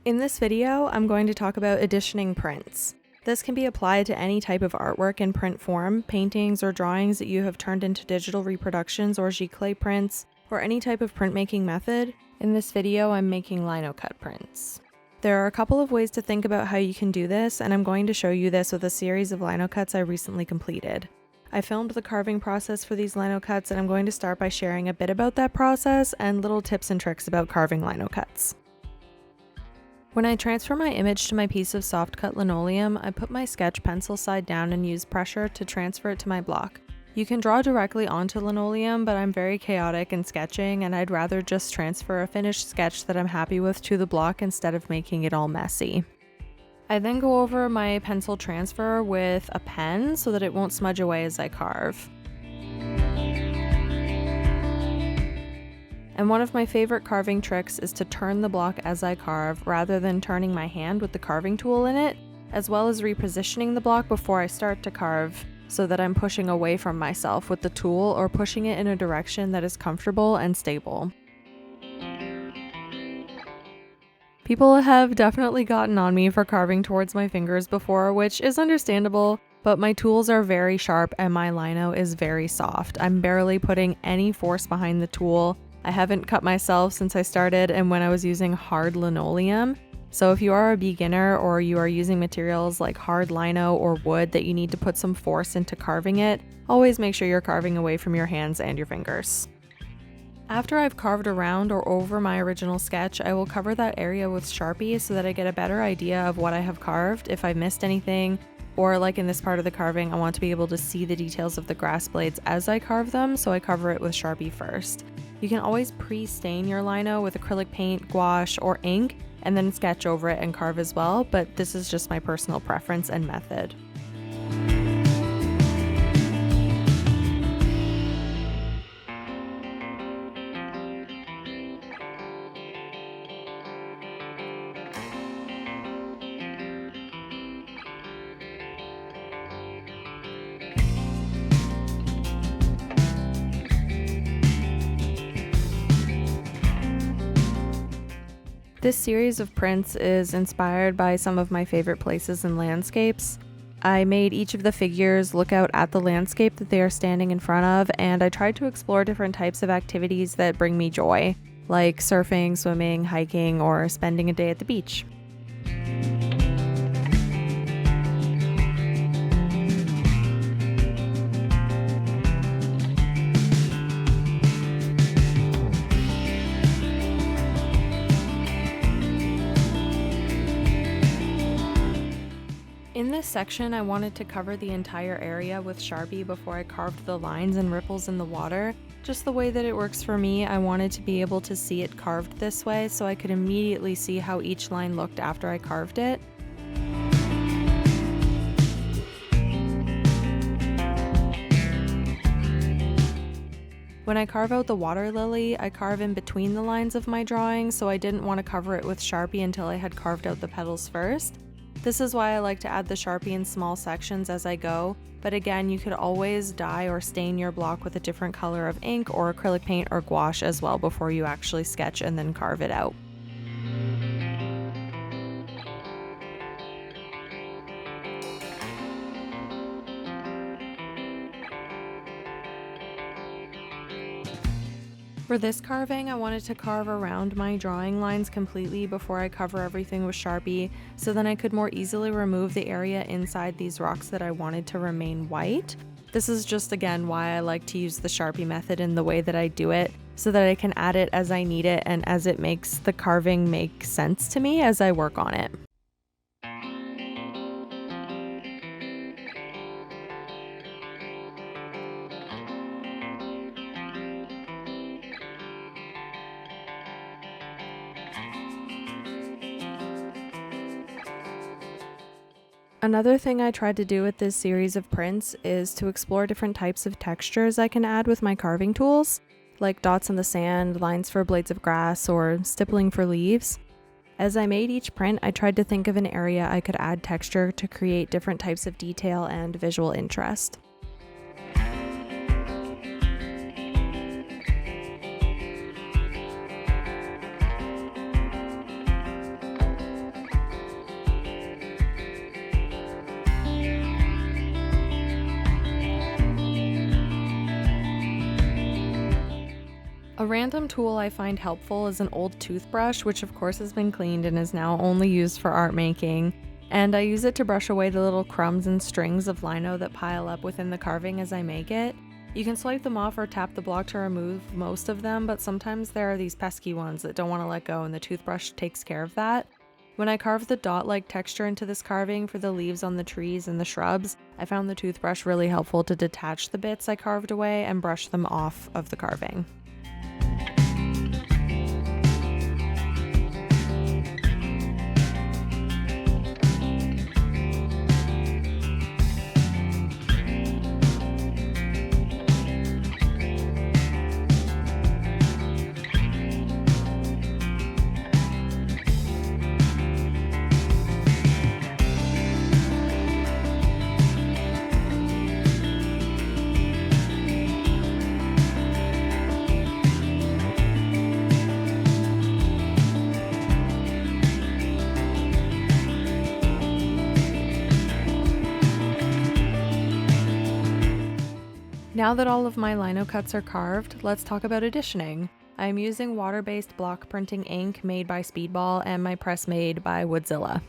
In this video, I'm going to talk about editioning prints. This can be applied to any type of artwork in print form, paintings or drawings that you have turned into digital reproductions or giclée prints, or any type of printmaking method. In this video, I'm making Lino-Cut prints. There are a couple of ways to think about how you can do this, and I'm going to show you this with a series of Lino-Cuts I recently completed. I filmed the carving process for these Lino-Cuts, and I'm going to start by sharing a bit about that process and little tips and tricks about carving Lino-Cuts. When I transfer my image to my piece of soft cut linoleum, I put my sketch pencil side down and use pressure to transfer it to my block. You can draw directly onto linoleum, but I'm very chaotic in sketching and I'd rather just transfer a finished sketch that I'm happy with to the block instead of making it all messy. I then go over my pencil transfer with a pen so that it won't smudge away as I carve. And one of my favorite carving tricks is to turn the block as I carve rather than turning my hand with the carving tool in it, as well as repositioning the block before I start to carve so that I'm pushing away from myself with the tool or pushing it in a direction that is comfortable and stable. People have definitely gotten on me for carving towards my fingers before, which is understandable, but my tools are very sharp and my lino is very soft. I'm barely putting any force behind the tool. I haven't cut myself since I started and when I was using hard linoleum. So if you are a beginner or you are using materials like hard lino or wood that you need to put some force into carving it, always make sure you're carving away from your hands and your fingers. After I've carved around or over my original sketch, I will cover that area with Sharpie so that I get a better idea of what I have carved, if I missed anything, or like in this part of the carving, I want to be able to see the details of the grass blades as I carve them, so I cover it with Sharpie first. You can always pre-stain your lino with acrylic paint, gouache, or ink, and then sketch over it and carve as well, but this is just my personal preference and method. This series of prints is inspired by some of my favorite places and landscapes. I made each of the figures look out at the landscape that they are standing in front of, and I tried to explore different types of activities that bring me joy, like surfing, swimming, hiking, or spending a day at the beach. In this section, I wanted to cover the entire area with Sharpie before I carved the lines and ripples in the water. Just the way that it works for me, I wanted to be able to see it carved this way so I could immediately see how each line looked after I carved it. When I carve out the water lily, I carve in between the lines of my drawing, so I didn't want to cover it with Sharpie until I had carved out the petals first. This is why I like to add the Sharpie in small sections as I go, but again, you could always dye or stain your block with a different color of ink or acrylic paint or gouache as well before you actually sketch and then carve it out. For this carving, I wanted to carve around my drawing lines completely before I cover everything with Sharpie, so then I could more easily remove the area inside these rocks that I wanted to remain white. This is just again why I like to use the Sharpie method in the way that I do it, so that I can add it as I need it and as it makes the carving make sense to me as I work on it. Another thing I tried to do with this series of prints is to explore different types of textures I can add with my carving tools, like dots in the sand, lines for blades of grass, or stippling for leaves. As I made each print, I tried to think of an area I could add texture to create different types of detail and visual interest. random tool I find helpful is an old toothbrush, which of course has been cleaned and is now only used for art making. And I use it to brush away the little crumbs and strings of lino that pile up within the carving as I make it. You can swipe them off or tap the block to remove most of them, but sometimes there are these pesky ones that don't want to let go, and the toothbrush takes care of that. When I carved the dot-like texture into this carving for the leaves on the trees and the shrubs, I found the toothbrush really helpful to detach the bits I carved away and brush them off of the carving. Now that all of my Lino-Cuts are carved, let's talk about additioning. I'm using water-based block printing ink made by Speedball and my press made by Woodzilla.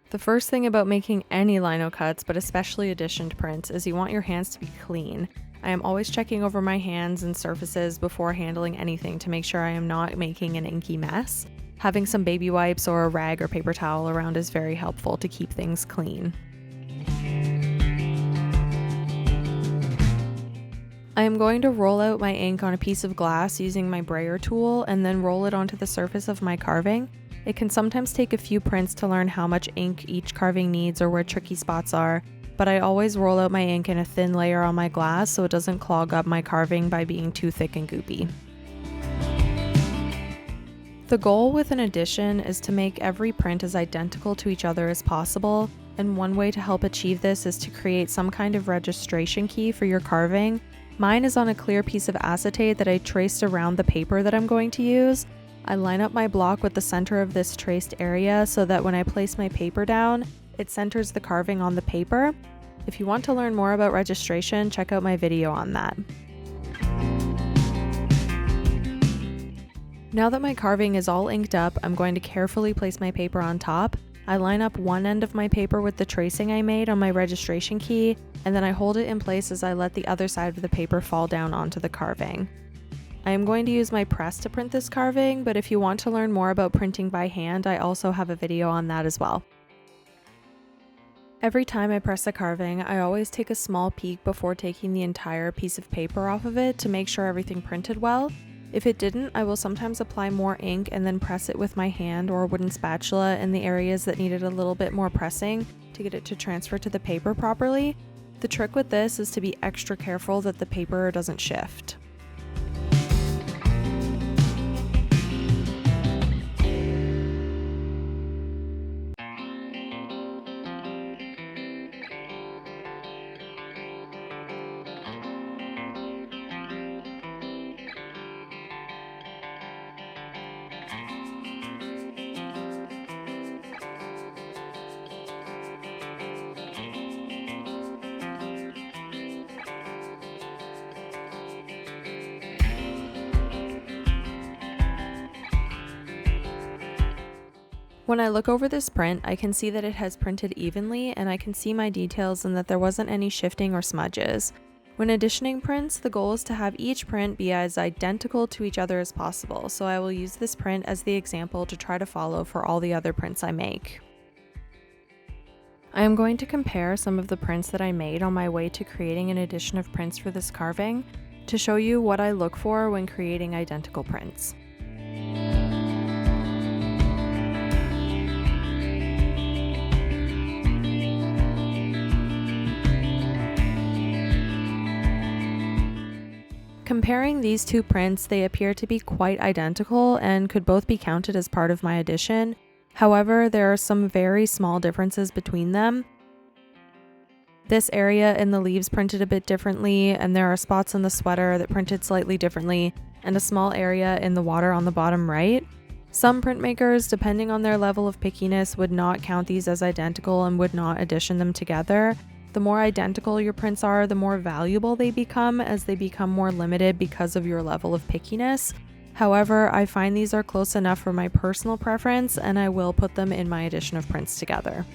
The first thing about making any Lino-Cuts, but especially additioned prints, is you want your hands to be clean. I am always checking over my hands and surfaces before handling anything to make sure I am not making an inky mess. Having some baby wipes or a rag or paper towel around is very helpful to keep things clean. I am going to roll out my ink on a piece of glass using my brayer tool and then roll it onto the surface of my carving. It can sometimes take a few prints to learn how much ink each carving needs or where tricky spots are, but I always roll out my ink in a thin layer on my glass so it doesn't clog up my carving by being too thick and goopy. The goal with an addition is to make every print as identical to each other as possible, and one way to help achieve this is to create some kind of registration key for your carving. Mine is on a clear piece of acetate that I traced around the paper that I'm going to use. I line up my block with the center of this traced area so that when I place my paper down, it centers the carving on the paper. If you want to learn more about registration, check out my video on that. Now that my carving is all inked up, I'm going to carefully place my paper on top. I line up one end of my paper with the tracing I made on my registration key, and then I hold it in place as I let the other side of the paper fall down onto the carving. I am going to use my press to print this carving, but if you want to learn more about printing by hand, I also have a video on that as well. Every time I press a carving, I always take a small peek before taking the entire piece of paper off of it to make sure everything printed well. If it didn't, I will sometimes apply more ink and then press it with my hand or a wooden spatula in the areas that needed a little bit more pressing to get it to transfer to the paper properly. The trick with this is to be extra careful that the paper doesn't shift. When I look over this print, I can see that it has printed evenly, and I can see my details and that there wasn't any shifting or smudges. When additioning prints, the goal is to have each print be as identical to each other as possible, so I will use this print as the example to try to follow for all the other prints I make. I am going to compare some of the prints that I made on my way to creating an edition of prints for this carving to show you what I look for when creating identical prints. Comparing these two prints, they appear to be quite identical and could both be counted as part of my edition. However, there are some very small differences between them. This area in the leaves printed a bit differently, and there are spots in the sweater that printed slightly differently, and a small area in the water on the bottom right. Some printmakers, depending on their level of pickiness, would not count these as identical and would not addition them together. The more identical your prints are, the more valuable they become, as they become more limited because of your level of pickiness. However, I find these are close enough for my personal preference, and I will put them in my edition of prints together.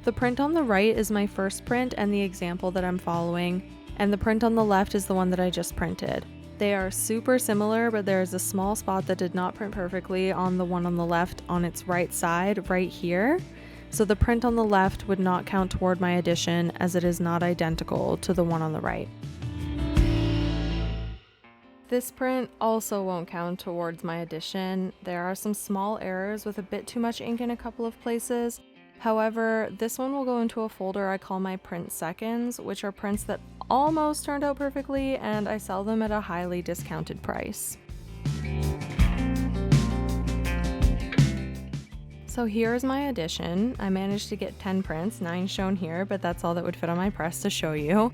The print on the right is my first print and the example that I'm following, and the print on the left is the one that I just printed. They are super similar, but there is a small spot that did not print perfectly on the one on the left on its right side, right here. So the print on the left would not count toward my edition, as it is not identical to the one on the right. This print also won't count towards my edition. There are some small errors with a bit too much ink in a couple of places. However, this one will go into a folder I call my print seconds, which are prints that almost turned out perfectly, and I sell them at a highly discounted price. So here's my edition. I managed to get 10 prints, 9 shown here, but that's all that would fit on my press to show you.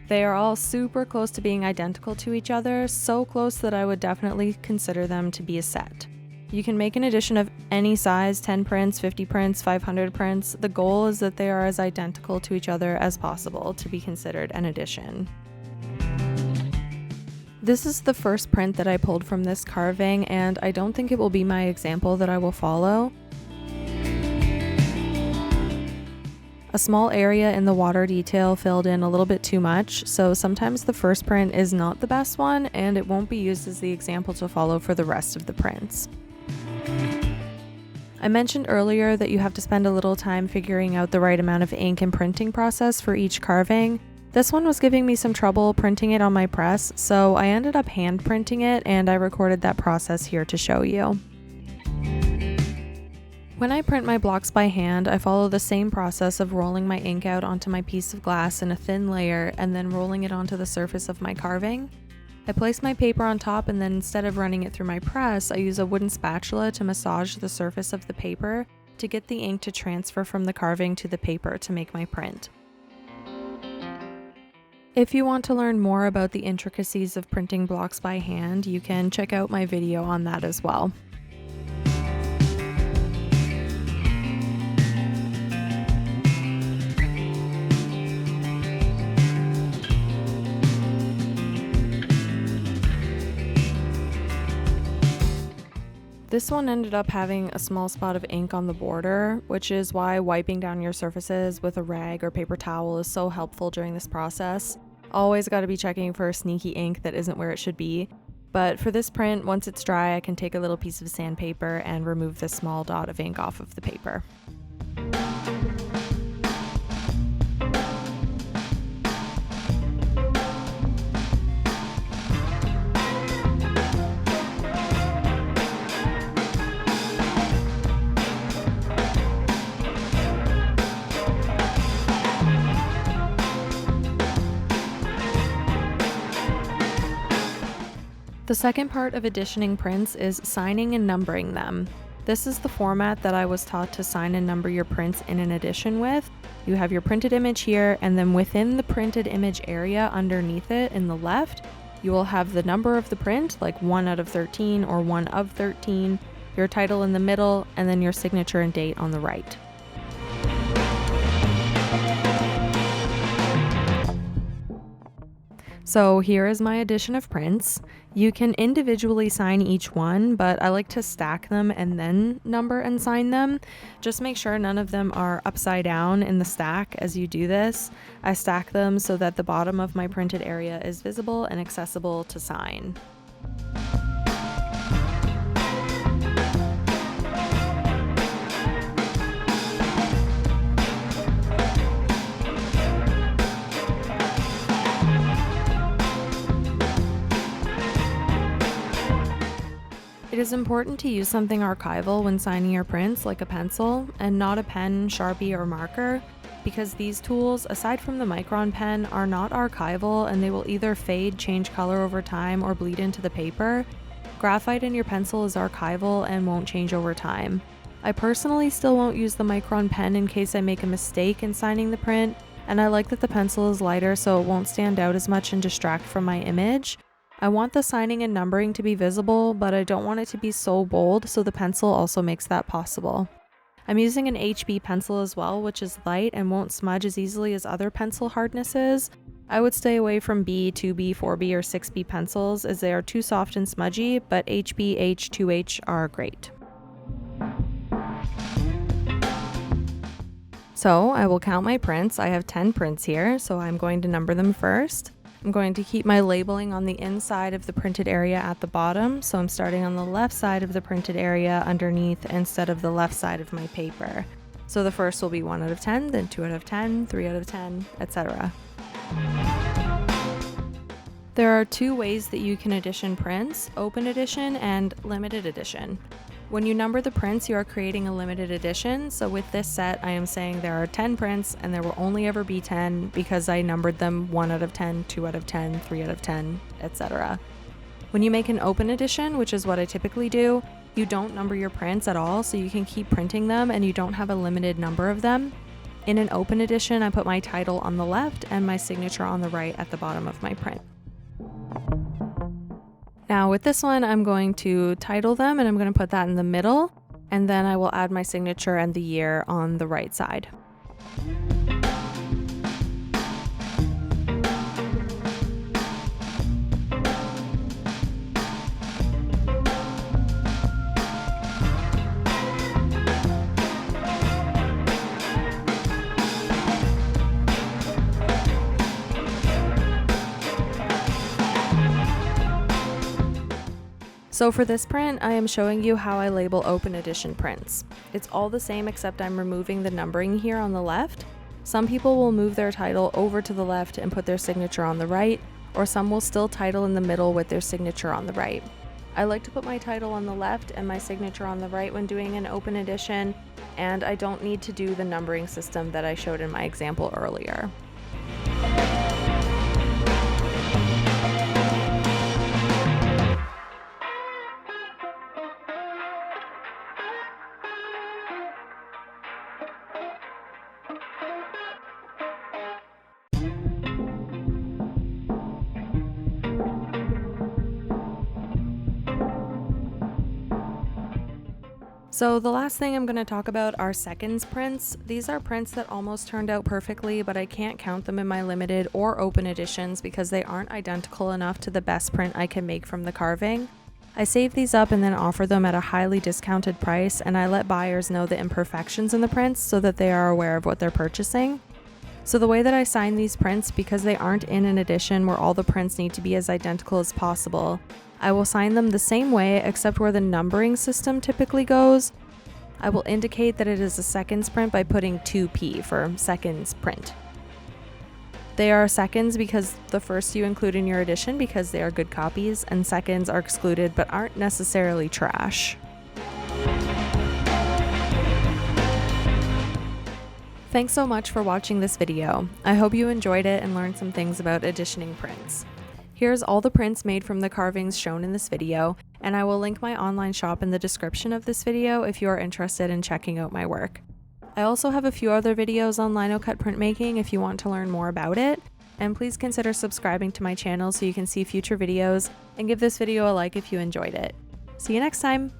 They are all super close to being identical to each other, so close that I would definitely consider them to be a set. You can make an edition of any size, 10 prints, 50 prints, 500 prints. The goal is that they are as identical to each other as possible to be considered an edition. This is the first print that I pulled from this carving, and I don't think it will be my example that I will follow. A small area in the water detail filled in a little bit too much, so sometimes the first print is not the best one, and it won't be used as the example to follow for the rest of the prints. I mentioned earlier that you have to spend a little time figuring out the right amount of ink and printing process for each carving. This one was giving me some trouble printing it on my press, so I ended up hand printing it, and I recorded that process here to show you. When I print my blocks by hand, I follow the same process of rolling my ink out onto my piece of glass in a thin layer and then rolling it onto the surface of my carving. I place my paper on top, and then instead of running it through my press, I use a wooden spatula to massage the surface of the paper to get the ink to transfer from the carving to the paper to make my print. If you want to learn more about the intricacies of printing blocks by hand, you can check out my video on that as well. This one ended up having a small spot of ink on the border, which is why wiping down your surfaces with a rag or paper towel is so helpful during this process. Always got to be checking for sneaky ink that isn't where it should be. But for this print, once it's dry, I can take a little piece of sandpaper and remove this small dot of ink off of the paper. The second part of editioning prints is signing and numbering them. This is the format that I was taught to sign and number your prints in an edition with. You have your printed image here, and then within the printed image area underneath it in the left, you will have the number of the print, like 1 out of 13 or 1 of 13, your title in the middle, and then your signature and date on the right. So here is my edition of prints. You can individually sign each one, but I like to stack them and then number and sign them. Just make sure none of them are upside down in the stack as you do this. I stack them so that the bottom of my printed area is visible and accessible to sign. It is important to use something archival when signing your prints, like a pencil, and not a pen, Sharpie, or marker, because these tools, aside from the Micron pen, are not archival and they will either fade, change color over time, or bleed into the paper. Graphite in your pencil is archival and won't change over time. I personally still won't use the Micron pen in case I make a mistake in signing the print, and I like that the pencil is lighter so it won't stand out as much and distract from my image. I want the signing and numbering to be visible, but I don't want it to be so bold, so the pencil also makes that possible. I'm using an HB pencil as well, which is light and won't smudge as easily as other pencil hardnesses. I would stay away from B, 2B, 4B, or 6B pencils as they are too soft and smudgy, but HB, H, 2H are great. So I will count my prints. I have 10 prints here, so I'm going to number them first. I'm going to keep my labeling on the inside of the printed area at the bottom, so I'm starting on the left side of the printed area underneath instead of the left side of my paper. So the first will be 1 out of 10, then 2 out of 10, 3 out of 10, etc. There are 2 ways that you can edition prints: open edition and limited edition. When you number the prints, you are creating a limited edition. So with this set, I am saying there are 10 prints and there will only ever be 10 because I numbered them 1 out of 10, 2 out of 10, 3 out of 10, etc. When you make an open edition, which is what I typically do, you don't number your prints at all, so you can keep printing them and you don't have a limited number of them. In an open edition, I put my title on the left and my signature on the right at the bottom of my print. Now with this one, I'm going to title them and I'm going to put that in the middle, and then I will add my signature and the year on the right side. So for this print, I am showing you how I label open edition prints. It's all the same except I'm removing the numbering here on the left. Some people will move their title over to the left and put their signature on the right, or some will still title in the middle with their signature on the right. I like to put my title on the left and my signature on the right when doing an open edition, and I don't need to do the numbering system that I showed in my example earlier. So the last thing I'm going to talk about are seconds prints. These are prints that almost turned out perfectly, but I can't count them in my limited or open editions because they aren't identical enough to the best print I can make from the carving. I save these up and then offer them at a highly discounted price, and I let buyers know the imperfections in the prints so that they are aware of what they're purchasing. So the way that I sign these prints, because they aren't in an edition where all the prints need to be as identical as possible, I will sign them the same way except where the numbering system typically goes. I will indicate that it is a seconds print by putting 2P for seconds print. They are seconds because the first you include in your edition because they are good copies, and seconds are excluded but aren't necessarily trash. Thanks so much for watching this video. I hope you enjoyed it and learned some things about editioning prints. Here's all the prints made from the carvings shown in this video, and I will link my online shop in the description of this video if you are interested in checking out my work. I also have a few other videos on Lino-Cut printmaking if you want to learn more about it, and please consider subscribing to my channel so you can see future videos, and give this video a like if you enjoyed it. See you next time!